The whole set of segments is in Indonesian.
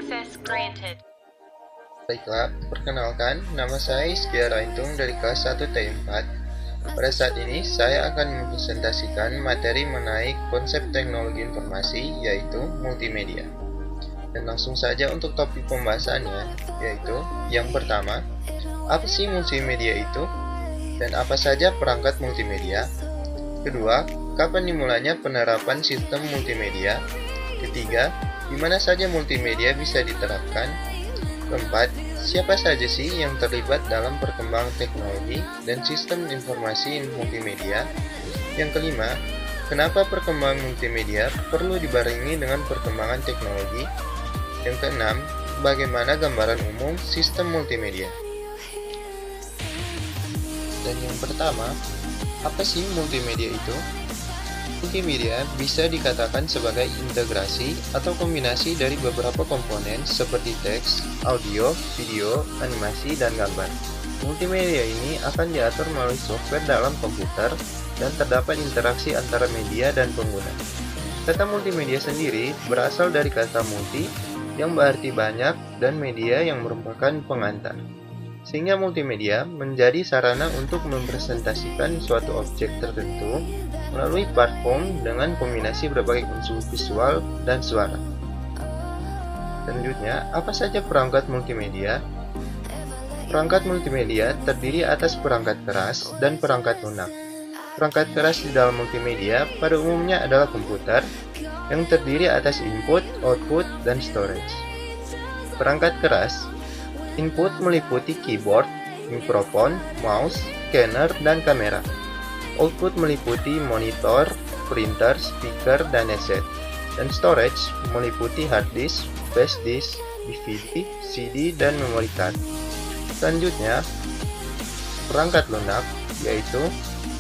Access granted. Baiklah, perkenalkan, nama saya Iskia Raintung dari kelas 1 T4. Pada saat ini, saya akan mempresentasikan materi mengenai konsep teknologi informasi, yaitu multimedia. Dan langsung saja untuk topik pembahasannya, yaitu yang pertama, apa sih multimedia itu? Dan apa saja perangkat multimedia? Kedua, kapan dimulainya penerapan sistem multimedia? Ketiga, di mana saja multimedia bisa diterapkan? Keempat, siapa saja sih yang terlibat dalam perkembangan teknologi dan sistem informasi multimedia? Yang kelima, kenapa perkembangan multimedia perlu dibarengi dengan perkembangan teknologi? Yang keenam, bagaimana gambaran umum sistem multimedia? Dan yang pertama, apa sih multimedia itu? Multimedia bisa dikatakan sebagai integrasi atau kombinasi dari beberapa komponen seperti teks, audio, video, animasi, dan gambar. Multimedia ini akan diatur melalui software dalam komputer dan terdapat interaksi antara media dan pengguna. Kata multimedia sendiri berasal dari kata multi yang berarti banyak dan media yang merupakan pengantar. Sehingga multimedia menjadi sarana untuk mempresentasikan suatu objek tertentu melalui platform dengan kombinasi berbagai unsur visual dan suara. Selanjutnya, apa saja perangkat multimedia? Perangkat multimedia terdiri atas perangkat keras dan perangkat lunak. Perangkat keras di dalam multimedia pada umumnya adalah komputer yang terdiri atas input, output, dan storage. Perangkat keras input meliputi keyboard, mikrofon, mouse, scanner, dan kamera. Output meliputi monitor, printer, speaker, dan headset. Dan storage meliputi hard disk, flash disk, DVD, CD, dan memory card. Selanjutnya, perangkat lunak yaitu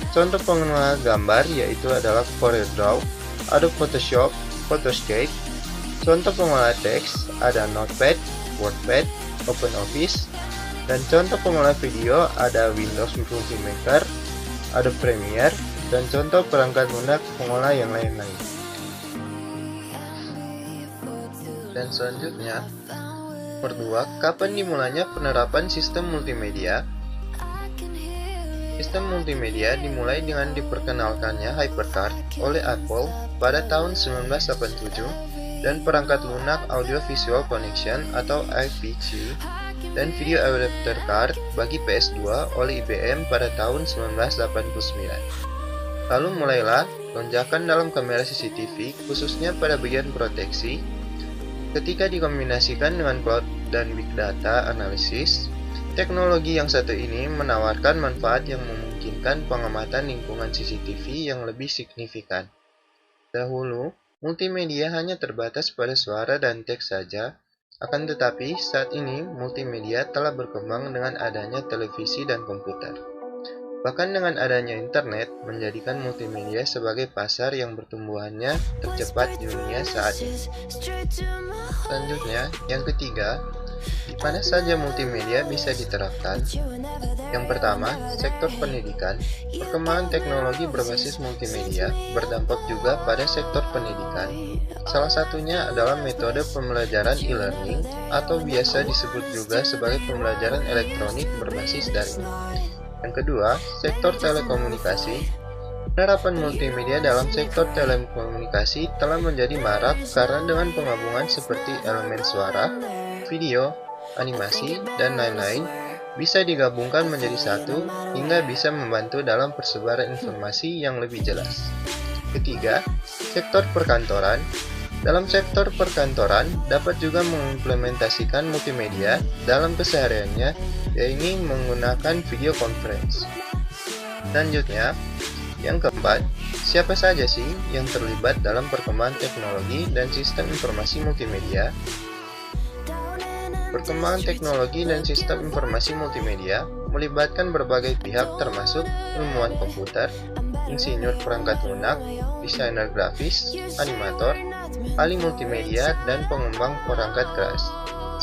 contoh pengenalan gambar yaitu adalah CorelDRAW, Adobe Photoshop, Photoscape. Contoh pengolah teks ada Notepad, WordPad, OpenOffice, dan contoh pengolah video ada Windows Movie Maker, Adobe Premiere, dan contoh perangkat lunak pengolah yang lain-lain. Dan selanjutnya, kedua, kapan dimulainya penerapan sistem multimedia? Sistem multimedia dimulai dengan diperkenalkannya HyperCard oleh Apple pada tahun 1987 dan perangkat lunak Audio Visual Connection atau AVC dan Video Adapter Card bagi PS2 oleh IBM pada tahun 1989. Lalu mulailah lonjakan dalam kamera CCTV khususnya pada bagian proteksi. Ketika dikombinasikan dengan cloud dan big data analysis, teknologi yang satu ini menawarkan manfaat yang memungkinkan pengamatan lingkungan CCTV yang lebih signifikan. Dahulu, multimedia hanya terbatas pada suara dan teks saja, akan tetapi saat ini multimedia telah berkembang dengan adanya televisi dan komputer. Bahkan dengan adanya internet menjadikan multimedia sebagai pasar yang pertumbuhannya tercepat di dunia saat ini. Selanjutnya, yang ketiga, di mana saja multimedia bisa diterapkan? Yang pertama, sektor pendidikan. Perkembangan teknologi berbasis multimedia berdampak juga pada sektor pendidikan. Salah satunya adalah metode pembelajaran e-learning atau biasa disebut juga sebagai pembelajaran elektronik berbasis daring. Yang kedua, sektor telekomunikasi. Penerapan multimedia dalam sektor telekomunikasi telah menjadi marak karena dengan penggabungan seperti elemen suara, video, animasi, dan lain-lain bisa digabungkan menjadi satu hingga bisa membantu dalam persebaran informasi yang lebih jelas. Ketiga, sektor perkantoran. Dalam sektor perkantoran dapat juga mengimplementasikan multimedia dalam kesehariannya, yaitu menggunakan video conference. Selanjutnya, yang keempat, siapa saja sih yang terlibat dalam perkembangan teknologi dan sistem informasi multimedia? Perkembangan teknologi dan sistem informasi multimedia melibatkan berbagai pihak termasuk ilmuwan komputer, insinyur perangkat lunak, desainer grafis, animator, ahli multimedia, dan pengembang perangkat keras.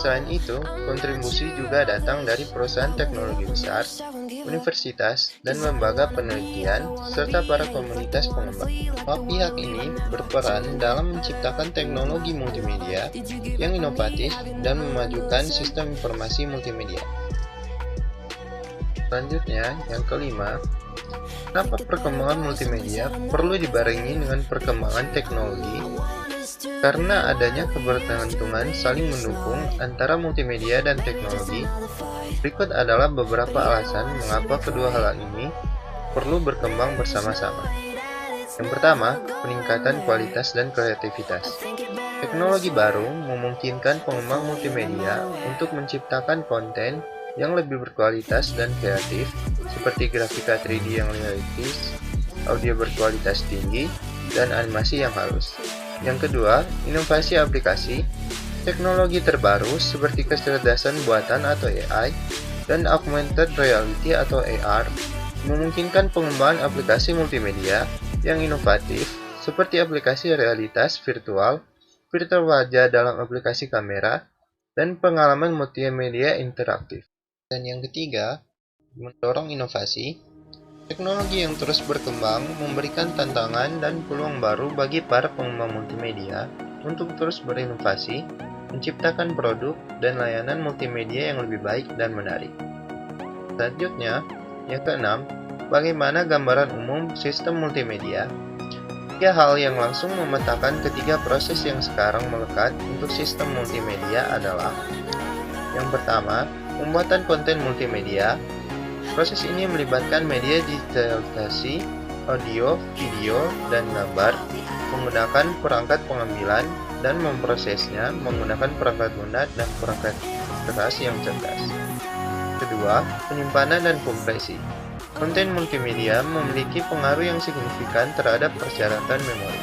Selain itu, kontribusi juga datang dari perusahaan teknologi besar, universitas, dan lembaga penelitian, serta para komunitas pengembang. Semua pihak ini berperan dalam menciptakan teknologi multimedia yang inovatif dan memajukan sistem informasi multimedia. Selanjutnya, yang kelima, kenapa perkembangan multimedia perlu dibarengi dengan perkembangan teknologi? Karena adanya kebergantungan saling mendukung antara multimedia dan teknologi, berikut adalah beberapa alasan mengapa kedua hal ini perlu berkembang bersama-sama. Yang pertama, peningkatan kualitas dan kreativitas. Teknologi baru memungkinkan pengembang multimedia untuk menciptakan konten yang lebih berkualitas dan kreatif, seperti grafika 3D yang realistis, audio berkualitas tinggi, dan animasi yang halus. Yang kedua, inovasi aplikasi. Teknologi terbaru seperti kecerdasan buatan atau AI dan augmented reality atau AR memungkinkan pengembangan aplikasi multimedia yang inovatif seperti aplikasi realitas virtual, filter wajah dalam aplikasi kamera, dan pengalaman multimedia interaktif. Dan yang ketiga, mendorong inovasi. Teknologi yang terus berkembang memberikan tantangan dan peluang baru bagi para pengembang multimedia untuk terus berinovasi, menciptakan produk dan layanan multimedia yang lebih baik dan menarik. Selanjutnya, yang keenam, bagaimana gambaran umum sistem multimedia? Tiga hal yang langsung memetakan ketiga proses yang sekarang melekat untuk sistem multimedia adalah: yang pertama, pembuatan konten multimedia. Proses ini melibatkan media digitalisasi, audio, video, dan gambar, menggunakan perangkat pengambilan, dan memprosesnya menggunakan perangkat lunak dan perangkat keras yang cerdas. Kedua, penyimpanan dan kompresi. Konten multimedia memiliki pengaruh yang signifikan terhadap persyaratan memori.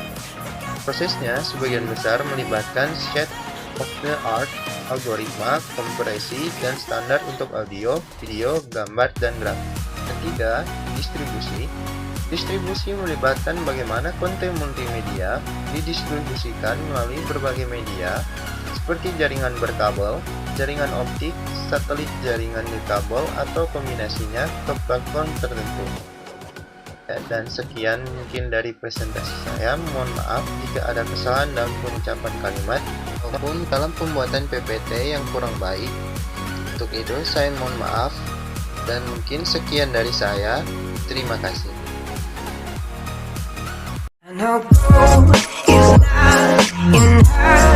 Prosesnya sebagian besar melibatkan state-of-the-art algoritma, kompresi, dan standar untuk audio, video, gambar, dan grafik. Ketiga, distribusi. Distribusi melibatkan bagaimana konten multimedia didistribusikan melalui berbagai media, seperti jaringan berkabel, jaringan optik, satelit jaringan nirkabel, atau kombinasinya ke platform tertentu. Dan sekian mungkin dari presentasi saya. Mohon maaf jika ada kesalahan dalam pengucapan kalimat maupun dalam pembuatan PPT yang kurang baik. Untuk itu saya mohon maaf, dan mungkin sekian dari saya. Terima kasih. I know gold is not enough.